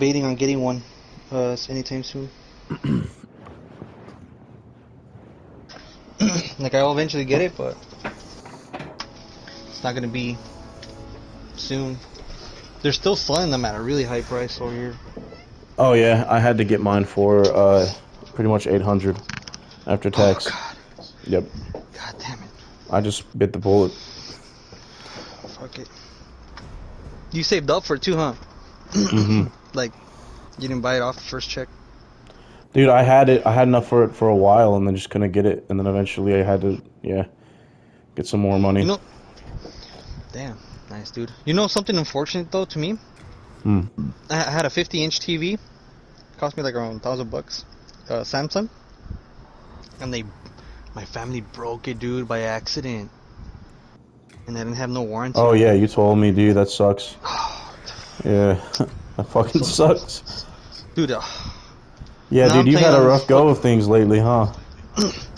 Debating on getting one anytime soon. Like I'll eventually get it, but it's not gonna be soon. They're still selling them at a really high price over here. Oh yeah, I had to get mine for pretty much 800 after Oh tax. god. Yep. God damn it. I just bit the bullet. Fuck it. You saved up for it too, huh? Mm-hmm. Like you didn't buy it off the first check. Dude, I had it. I had enough for it for a while, and then just couldn't get it. And then eventually, I had to, yeah, get some more You money. know, damn, nice dude. You know something unfortunate though to me? Hmm. I had a 50-inch TV. Cost me like around $1,000. Samsung, and my family broke it, dude, by accident, and they didn't have no warranty Oh on yeah, it. you told me, dude. That sucks. Yeah, that fucking So, sucks. dude, Yeah, now dude, I'm you've playing had a on rough go of things lately, huh?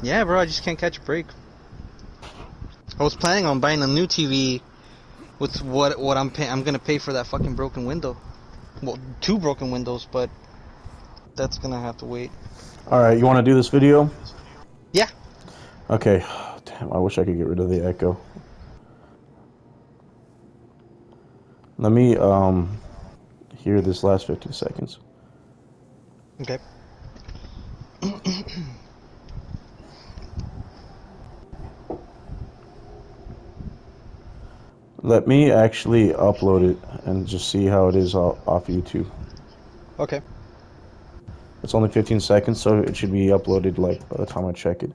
Yeah, bro, I just can't catch a break. I was planning on buying a new TV with what I'm gonna pay for that fucking broken window. Well, two broken windows, but that's gonna have to wait. All right, you want to do this video? Yeah. Okay. Damn, I wish I could get rid of the echo. Let me hear this last 15 seconds. Okay. Let me actually upload it and just see how it is off YouTube. Okay. It's only 15 seconds, so it should be uploaded like by the time I check it.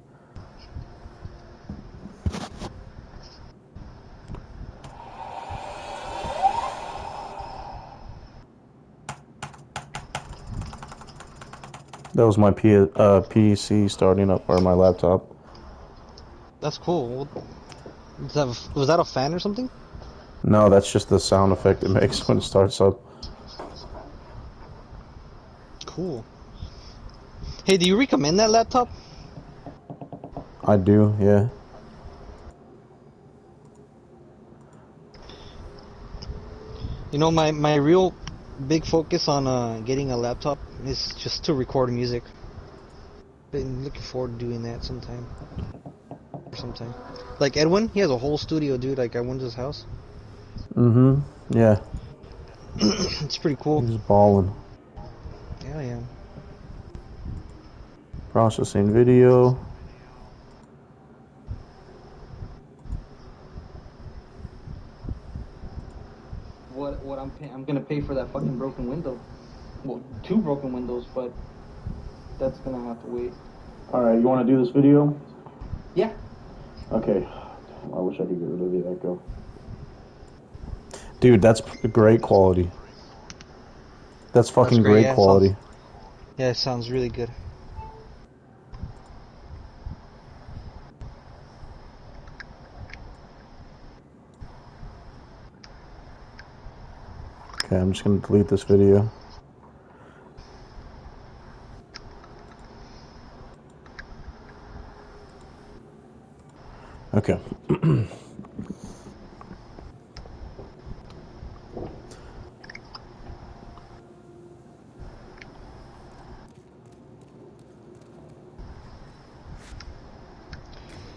That was my PC starting up, or my laptop. That's cool. Was that a fan or something? No, that's just the sound effect it makes when it starts up. Cool. Hey, do you recommend that laptop? I do, yeah. You know, my real big focus on getting a laptop is just to record music. Been looking forward to doing that sometime. Like Edwin, he has a whole studio, dude. Like I went to his house. Mm-hmm. Yeah. It's pretty cool. He's balling. Yeah, yeah. Processing video. I'm gonna pay for that fucking broken window. Well, two broken windows, but that's gonna have to wait. Alright, you want to do this video? Yeah. Okay. Damn, I wish I could get rid of the echo. Dude, that's great quality. That's That's fucking great. great quality. Yeah, it sounds really good. Okay, I'm just gonna delete this video. Okay.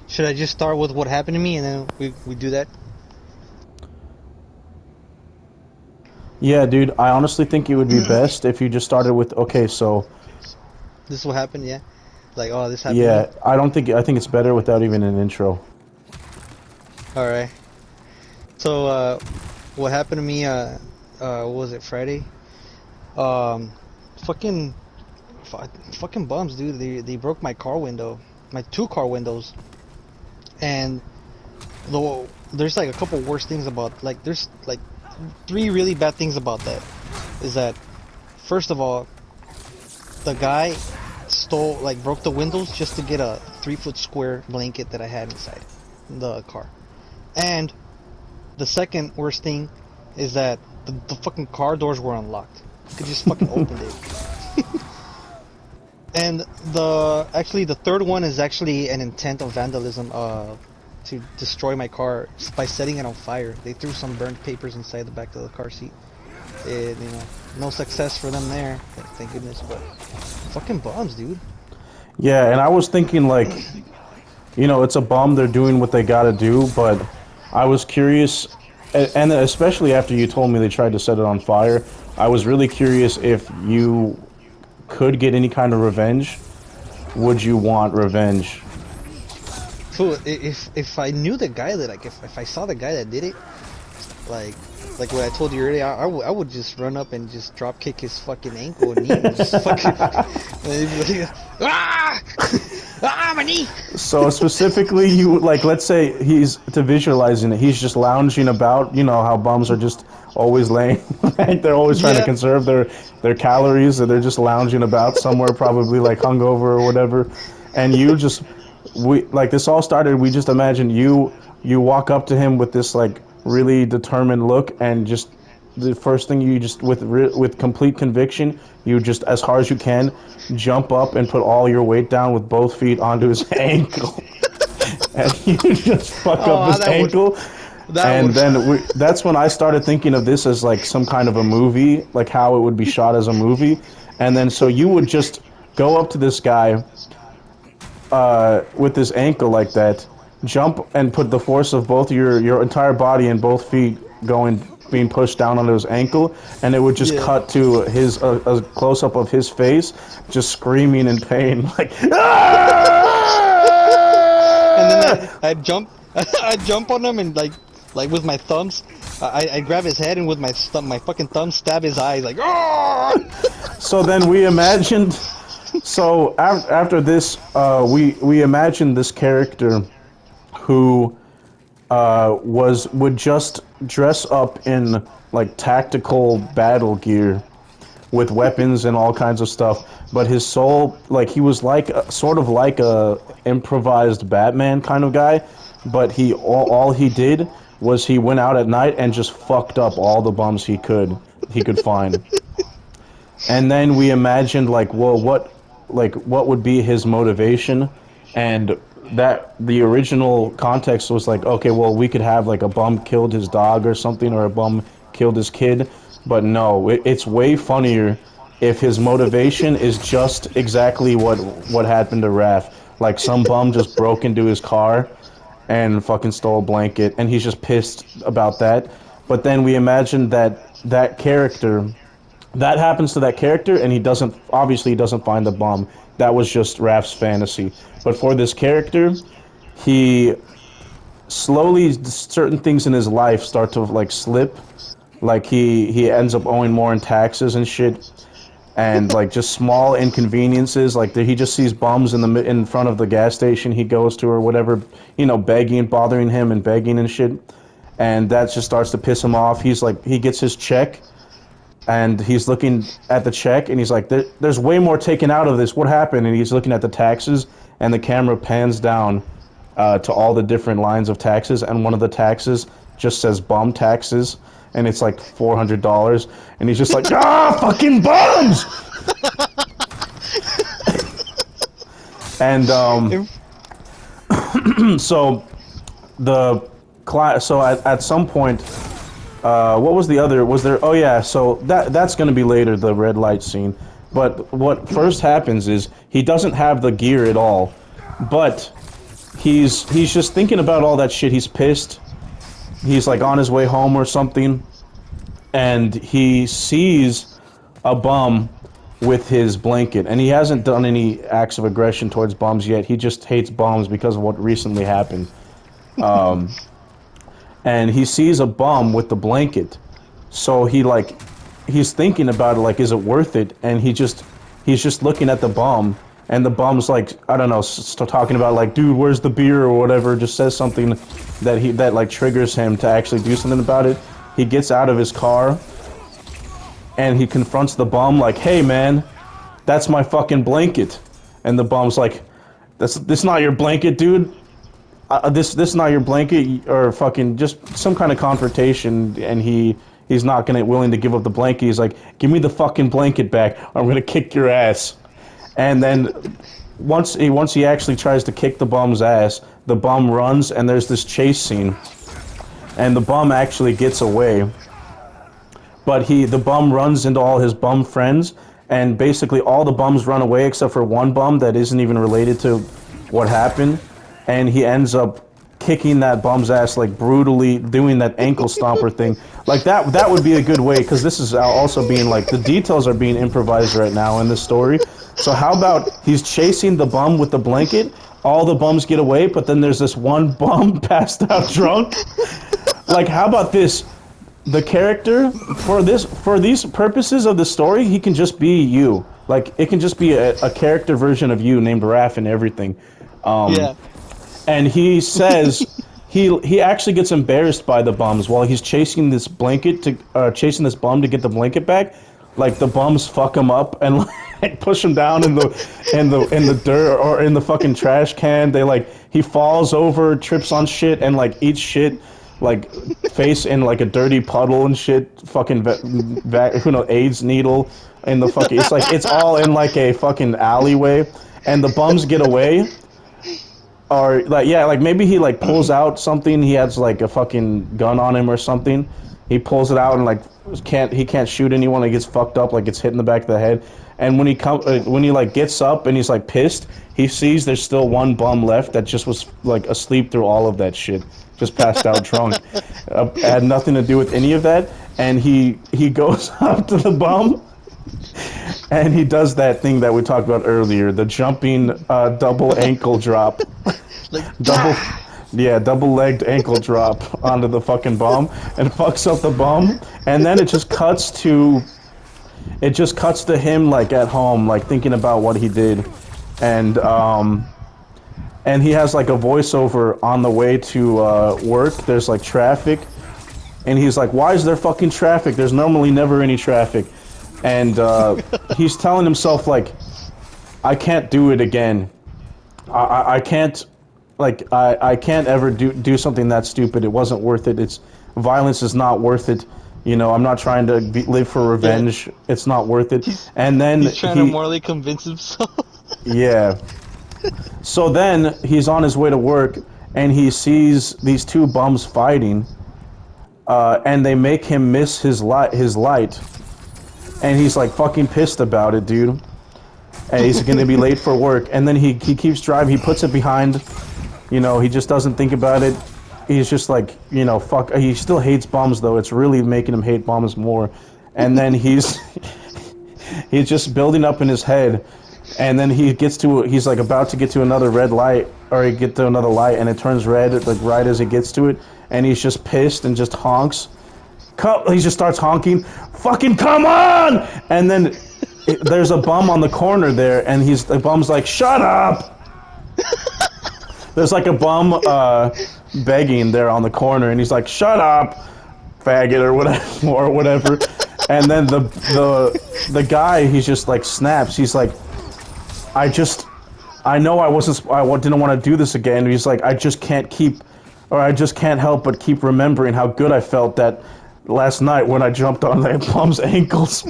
Should I just start with what happened to me and then we do that? Yeah, dude, I honestly think it would be best if you just started with, okay, so, This is what happened, yeah. Like, oh, this happened to me. yeah, I think it's better without even an intro. All right. So, what happened to me? What was it, Friday? Um, fucking, fucking bums, dude. They broke my car window, my two car windows, and there's like a couple worse things about like there's like three really bad things about that. Is that first of all, the guy broke the windows just to get a 3-foot square blanket that I had inside the car, and the second worst thing is that the fucking car doors were unlocked. You could just fucking open it. And the third one is actually an intent of vandalism to destroy my car by setting it on fire. They threw some burnt papers inside the back of the car seat. And, you know, No success for them there. Thank goodness. But fucking bums, dude. Yeah, and I was thinking like, it's a bum. They're doing what they got to do, but I was curious, and especially after you told me they tried to set it on fire, I was really curious if you could get any kind of revenge. Would you want revenge? So if I knew the guy that like if I saw the guy that did it, like like what I told you earlier, I would just run up and just drop kick his fucking ankle and knee and just fucking ah ah my knee. So specifically, you like, let's say he's to visualizing it. He's just lounging about. You know how bums are just always laying, like they're always trying to Yeah. conserve their calories, and they're just lounging about somewhere, probably like hungover or whatever. And you just we like this all started. We just imagine you walk up to him with this like really determined look, and just the first thing you just with complete conviction, you just as hard as you can jump up and put all your weight down with both feet onto his ankle, and you just fuck up Oh, his ankle. that would And then that's when I started thinking of this as like some kind of a movie, like how it would be shot as a movie. And then so you would just go up to this guy with his ankle like that, jump and put the force of both your entire body and both feet going being pushed down onto his ankle, and it would just yeah. cut to his a close up of his face, just screaming in pain, like And then ah! I jump I jump on him and like with my thumbs I grab his head and with my fucking thumb stab his eyes like oh. So then we imagined. So after this, we imagined this character who would just dress up in like tactical battle gear with weapons and all kinds of stuff. But his soul, like he was like sort of like a improvised Batman kind of guy. But all he did was he went out at night and just fucked up all the bums he could find. And then we imagined like, well, what would be his motivation? And that the original context was like, okay, well, we could have like a bum killed his dog or something, or a bum killed his kid. But no, it's way funnier if his motivation is just exactly what happened to Raph. Like some bum just broke into his car and fucking stole a blanket, and he's just pissed about that. But then we imagined that character, that happens to that character, and he doesn't find the bomb. That was just Raph's fantasy. But for this character, he slowly, certain things in his life start to like slip. Like he ends up owing more in taxes and shit, and like just small inconveniences. Like he just sees bums in front of the gas station he goes to or whatever, begging, bothering him and begging and shit, and that just starts to piss him off. He's like, he gets his check, and he's looking at the check, and he's like, there's way more taken out of this. What happened? And he's looking at the taxes, and the camera pans down to all the different lines of taxes, and one of the taxes just says bum taxes, and it's like $400, and he's just like, ah, fucking bums! And so the so at some point, what was the other? Was there? Oh yeah. So that's going to be later, the red light scene. But what first happens is he doesn't have the gear at all, but he's just thinking about all that shit. He's pissed. He's like on his way home or something, and he sees a bum with his blanket, and he hasn't done any acts of aggression towards bums yet. He just hates bums because of what recently happened. And he sees a bum with the blanket, so he's thinking about it, like, is it worth it? And he's just looking at the bum, and the bum's like, I don't know, talking about like, dude, where's the beer or whatever, just says something that like triggers him to actually do something about it. He gets out of his car and he confronts the bum like, hey man, that's my fucking blanket. And the bum's like, this not your blanket, dude. This not your blanket, or fucking just some kind of confrontation. And he's not willing to give up the blanket. He's like, give me the fucking blanket back, or I'm gonna kick your ass. And then once he actually tries to kick the bum's ass, the bum runs, and there's this chase scene, and the bum actually gets away. but the bum runs into all his bum friends, and basically all the bums run away except for one bum that isn't even related to what happened, and he ends up kicking that bum's ass like brutally, doing that ankle stomper thing. Like that would be a good way, because this is also being like the details are being improvised right now in this story. So how about he's chasing the bum with the blanket, all the bums get away, but then there's this one bum passed out drunk. Like, how about this? The character for these purposes of the story, he can just be you. Like, it can just be a character version of you named Raph and everything. Yeah. And he says he actually gets embarrassed by the bums while he's chasing this blanket to chasing this bum to get the blanket back. Like, the bums fuck him up and like push him down in the dirt or in the fucking trash can. They like he falls over, trips on shit, and like eats shit, like face in like a dirty puddle and shit. Fucking who knows, AIDS needle in the fucking. It's like it's all in like a fucking alleyway, and the bums get away. Or like, yeah, like maybe he like pulls out something. He has like a fucking gun on him or something. He pulls it out and like can't shoot anyone. He gets fucked up, like gets hit in the back of the head. And when he like gets up and he's like pissed, he sees there's still one bum left that just was like asleep through all of that shit, just passed out drunk. Had nothing to do with any of that. And he goes up to the bum and he does that thing that we talked about earlier, the jumping double ankle drop. Like, double double-legged ankle drop onto the fucking bum and fucks up the bum, and then it just cuts to him like at home, like thinking about what he did, and he has like a voiceover on the way to work. There's like traffic, and he's like, why is there fucking traffic? There's normally never any traffic. And he's telling himself like, I can't do it again. I can't, like, I can't ever do something that stupid. It wasn't worth it. Violence is not worth it. You know, I'm not trying to live for revenge. Yeah. It's not worth it. And then he's trying to morally convince himself. Yeah. So then he's on his way to work, and he sees these two bums fighting, and they make him miss his light, and he's like fucking pissed about it, dude. And he's gonna be late for work, and then he keeps driving. He puts it behind. You know, he just doesn't think about it. He's just like, you know, fuck. He still hates bums, though. It's really making him hate bums more. And then he's just building up in his head. And then he's like about to get to another red light, or he get to another light, and it turns red, like right as he gets to it. And he's just pissed and just honks. He just starts honking. Fucking come on! And then there's a bum on the corner there, and the bum's like, shut up! There's like a bum begging there on the corner, and he's like, "Shut up, faggot," or whatever. And then the guy, he's just like snaps. He's like, I know I didn't want to do this again. He's like, I just can't help but keep remembering how good I felt that last night when I jumped on that bum's ankles.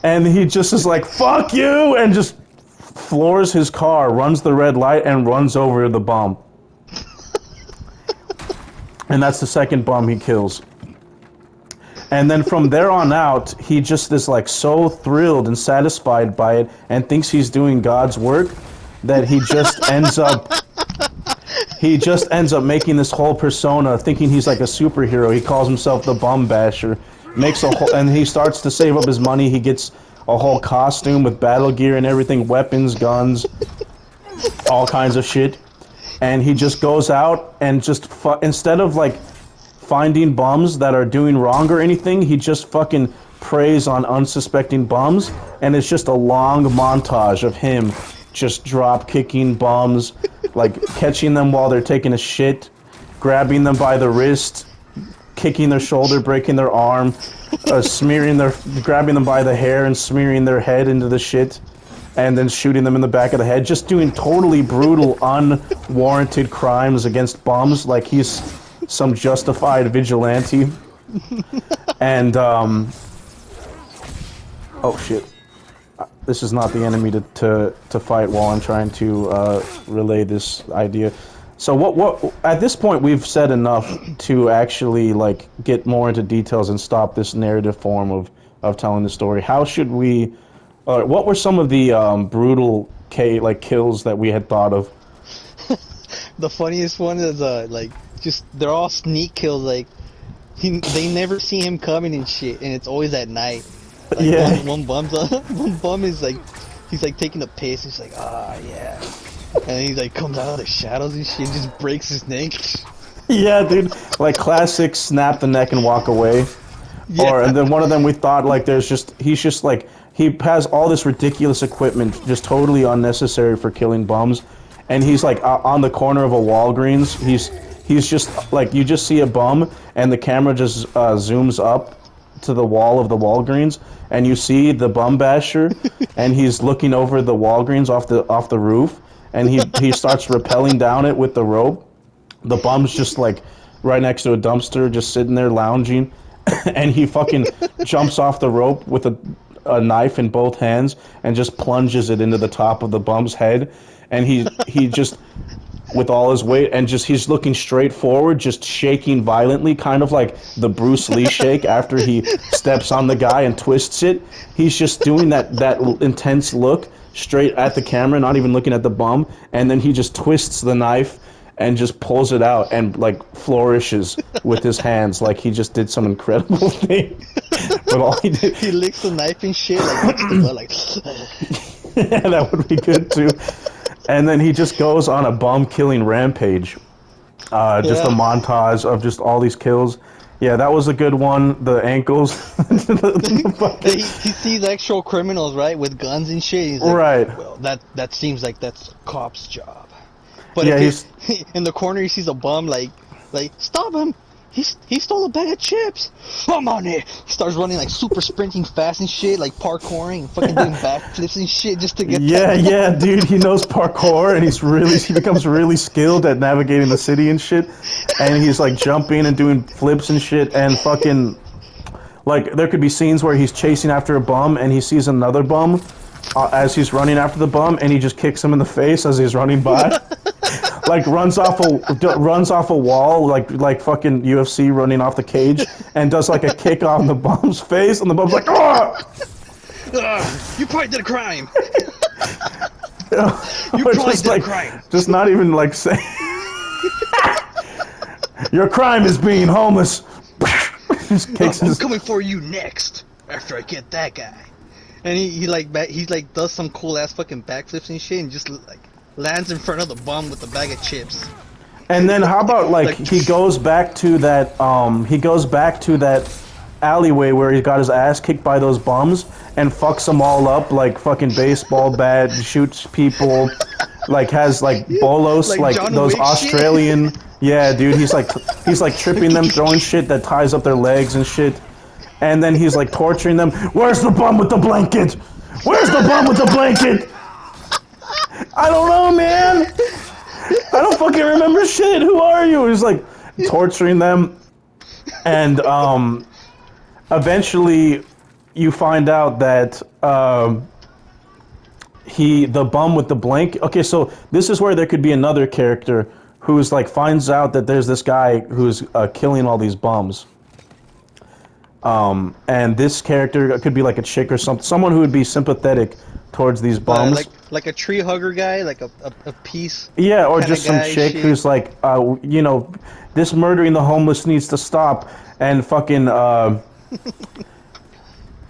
And he just is like, "Fuck you," and just floors his car, runs the red light, and runs over the bum. And that's the second bum he kills. And then from there on out, he just is like so thrilled and satisfied by it and thinks he's doing God's work that he just ends up making this whole persona, thinking he's like a superhero. He calls himself the Bum Basher. And he starts to save up his money. He gets a whole costume with battle gear and everything, weapons, guns, all kinds of shit. And he just goes out and just instead of like finding bums that are doing wrong or anything, he just fucking preys on unsuspecting bums, and it's just a long montage of him just drop kicking bums, like catching them while they're taking a shit, grabbing them by the wrist, kicking their shoulder, breaking their arm, grabbing them by the hair and smearing their head into the shit, and then shooting them in the back of the head, just doing totally brutal, unwarranted crimes against bums like he's some justified vigilante. And, oh shit. This is not the enemy to fight while I'm trying to relay this idea. So what at this point we've said enough to actually like get more into details and stop this narrative form of telling the story. How should we? What were some of the brutal kills that we had thought of? The funniest one is like just they're all sneak kills. Like they never see him coming and shit, and it's always at night. Like Yeah, one bum's one bum is like he's like taking a piss. He's like yeah, and he like comes out of the shadows and shit, and just breaks his neck. yeah, dude. Like classic, snap the neck and walk away. Yeah. Or and then one of them we thought like he's just like he has all this ridiculous equipment just totally unnecessary for killing bums, and he's like on the corner of a Walgreens. He's just like you just see a bum and the camera just zooms up to the wall of the Walgreens and you see the bum basher and he's looking over the Walgreens off the roof and he starts rappelling down it with the rope. The bum's just like right next to a dumpster, just sitting there lounging, and he fucking jumps off the rope with a knife in both hands and just plunges it into the top of the bum's head, and he just with all his weight and just he's looking straight forward, just shaking violently, kind of like the Bruce Lee shake after he steps on the guy and twists it. He's just doing that intense look straight at the camera, not even looking at the bum, and then he just twists the knife and just pulls it out and like flourishes with his hands like he just did some incredible thing. But all he did, He licks the knife and shit, like licks the blood, like. yeah, that would be good too. And then he just goes on a bum killing rampage. Just a Yeah. montage of just all these kills. Yeah, that was a good one. The ankles. He sees actual criminals, right, with guns and shit. He's like, Right. well, that seems like that's a cop's job. But Yeah, if he's he, in the corner he sees a bum, like stop him. He stole a bag of chips. I'm on it. He starts running like super sprinting fast and shit, like parkouring and fucking doing backflips and shit just to get yeah, that. yeah, dude. He knows parkour and he becomes really skilled at navigating the city and shit. And he's like jumping and doing flips and shit and fucking like there could be scenes where he's chasing after a bum and he sees another bum as he's running after the bum and he just kicks him in the face as he's running by. Like runs off a wall like fucking UFC running off the cage and does like a kick on the bum's face and the bum's like oh You probably did a crime. You or probably just did like a crime. just not even like say your crime is being homeless. Just kicks I'm his coming for you next after I get that guy. And he like does some cool ass fucking backflips and shit and just like lands in front of the bum with a bag of chips. And then how about like Like- he goes back to that alleyway where he got his ass kicked by those bums and fucks them all up like fucking baseball bat, shoots people, like has like bolos Like like John those Wick shit. Australian yeah, dude, he's like tripping them, throwing shit that ties up their legs and shit. And then he's like torturing them. Where's the bum with the blanket? Where's the bum with the blanket? I don't know, man. I don't fucking remember shit. Who are you? He's like torturing them, and eventually you find out that the bum with the blanket. Okay, so this is where there could be another character who's like finds out that there's this guy who's killing all these bums. And this character could be like a chick or something, someone who would be sympathetic towards these bums. Like a tree hugger guy, like a piece. Yeah, or kinda just some guy chick shit. who's like, this murdering the homeless needs to stop, and fucking,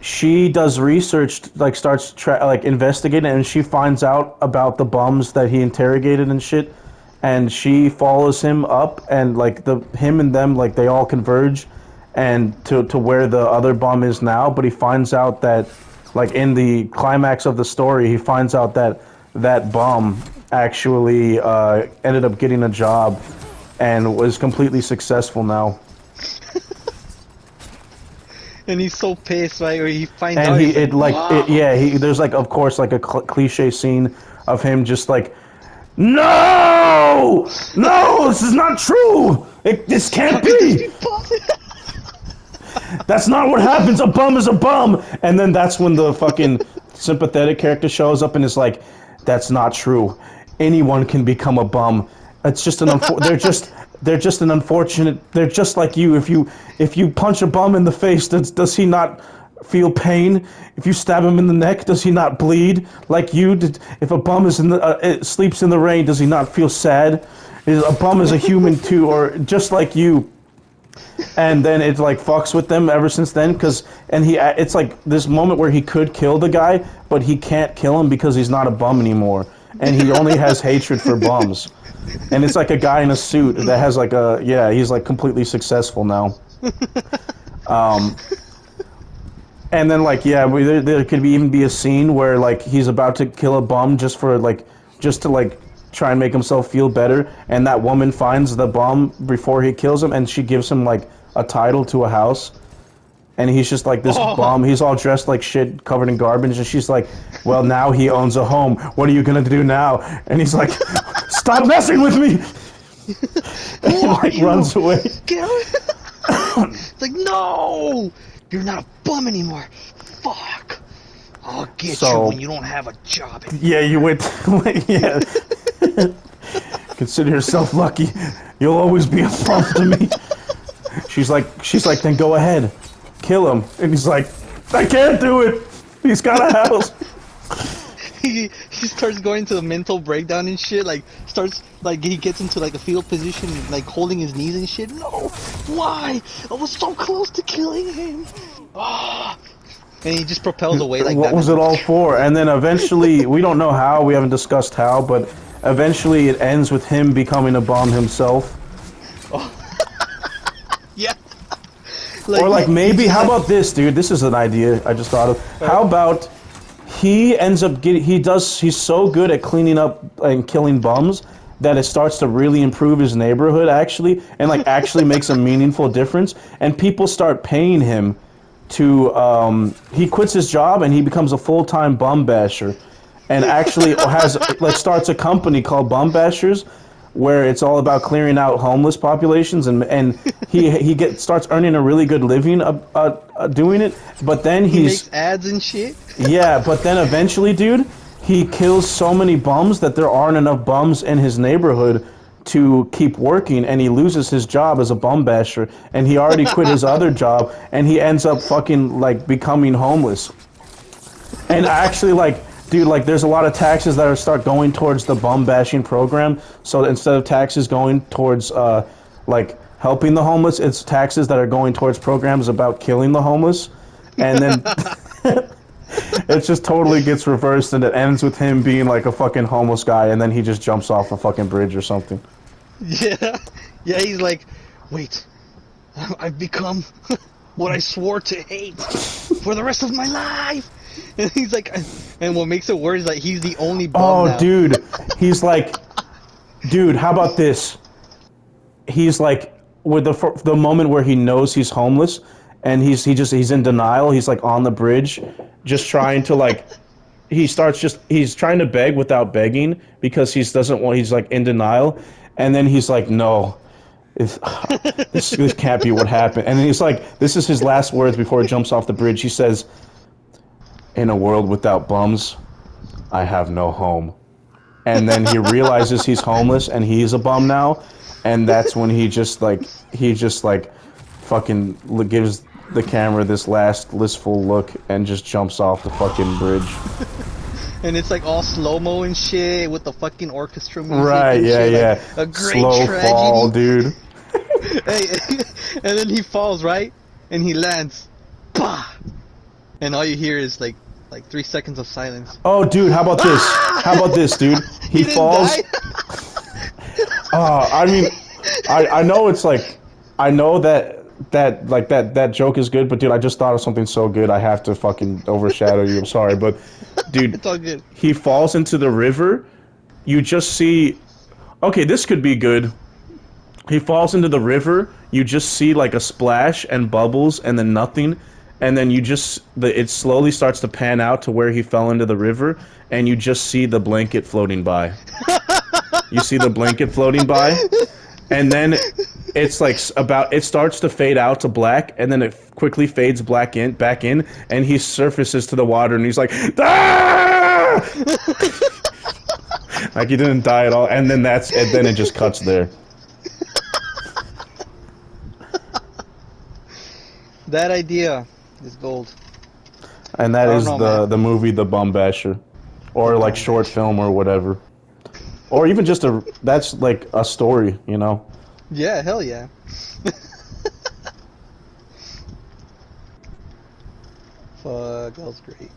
she does research, like starts investigating, and she finds out about the bums that he interrogated and shit, and she follows him up, and like him and them like they all converge, and to where the other bum is now, but he finds out that, like in the climax of the story, he finds out that that bum actually ended up getting a job and was completely successful now. And he's so pissed, right? Or he finds And out. he he's it like "Wow." it, yeah he there's like of course like a cliche scene of him just like no this is not true this can't be. That's not what happens. A bum is a bum. And then that's when the fucking sympathetic character shows up and is like, that's not true. Anyone can become a bum. It's just they're just an unfortunate. They're just like you. If you punch a bum in the face, does he not feel pain? If you stab him in the neck, does he not bleed like you did? If a bum is in the sleeps in the rain, does he not feel sad? A bum is a human too, or just like you. And then it like fucks with them ever since then, because and he it's like this moment where he could kill the guy, but he can't kill him because he's not a bum anymore, and he only has hatred for bums. And it's like a guy in a suit that has like a yeah, he's like completely successful now. And then like yeah, there could be, even be a scene where like he's about to kill a bum just for like just to like try and make himself feel better, and that woman finds the bum before he kills him, and she gives him like a title to a house, and he's just like this Oh, bum. He's all dressed like shit, covered in garbage, and she's like, "Well, now he owns a home. What are you gonna do now?" And he's like, "Stop messing with me!" who And are like you? runs away. Get out. It's like, no, you're not a bum anymore. Fuck. I'll get you when So you don't have a job yeah, anymore. you went. Yeah, consider yourself lucky. You'll always be a bum to me. She's like, then go ahead, kill him. And he's like, I can't do it. He's got a house. He starts going to the mental breakdown and shit. Like starts like he gets into like a fetal position, like holding his knees and shit. No, why? I was so close to killing him. Ah, and he just propels away like What that. was it all for? And then eventually, we don't know how. We haven't discussed how, but eventually it ends with him becoming a bum himself. Oh, yeah. Or Like like he maybe, just how like. about this, dude? This is an idea I just thought of. How about he ends up getting he's so good at cleaning up and killing bums that it starts to really improve his neighborhood actually, and like actually makes a meaningful difference, and people start paying him to he quits his job and he becomes a full-time bum basher, and actually has like starts a company called Bum Bashers, where it's all about clearing out homeless populations, and he starts earning a really good living doing it, but then He he's makes ads and shit. yeah, but then eventually, dude, he kills so many bums that there aren't enough bums in his neighborhood to keep working, and he loses his job as a bum basher, and he already quit his other job, and he ends up fucking like becoming homeless. And actually, like, dude, like, there's a lot of taxes that are start going towards the bum bashing program. So instead of taxes going towards like helping the homeless, it's taxes that are going towards programs about killing the homeless. And then it just totally gets reversed, and it ends with him being like a fucking homeless guy, and then he just jumps off a fucking bridge or something. Yeah, yeah. He's like, wait, I've become what I swore to hate for the rest of my life. And he's like, and what makes it worse is that he's the only bum Oh, now. dude, he's like, dude, how about this? He's like, with the moment where he knows he's homeless, and he's in denial. He's like on the bridge, just trying to like he's trying to beg without begging because he doesn't want he's like in denial, and then he's like, no, it's, this can't be what happened. And then he's like, this is his last words before he jumps off the bridge. He says, "In a world without bums, I have no home." And then he realizes he's homeless and he's a bum now, and that's when he just like fucking gives the camera this last listful look and just jumps off the fucking bridge. And it's like all slow mo and shit with the fucking orchestra music Right, and yeah, shit, like yeah. a great Slow fall, tragedy. dude. Hey, and then he falls right, and he lands, bah! And all you hear is like 3 seconds of silence. Oh, dude, how about this? How about this, dude? He He didn't die. falls. I mean, I know it's like, I know that joke is good, but dude, I just thought of something so good. I have to fucking overshadow you. I'm sorry, but dude, It's all good. he falls into the river. You just see, okay, this could be good. He falls into the river. You just see like a splash and bubbles, and then nothing, and then it slowly starts to pan out to where he fell into the river, and you just see the blanket floating by. You see the blanket floating by, and then it starts to fade out to black, and then it quickly fades back in, and he surfaces to the water, and he's like, ah! Like he didn't die at all, and then it just cuts there. That idea is gold. And that I don't is know, man. the movie The Bum Basher, The or like Bomb short Basher. film or whatever, or even just a that's like a story, you know. Yeah, hell yeah. Fuck, that was great.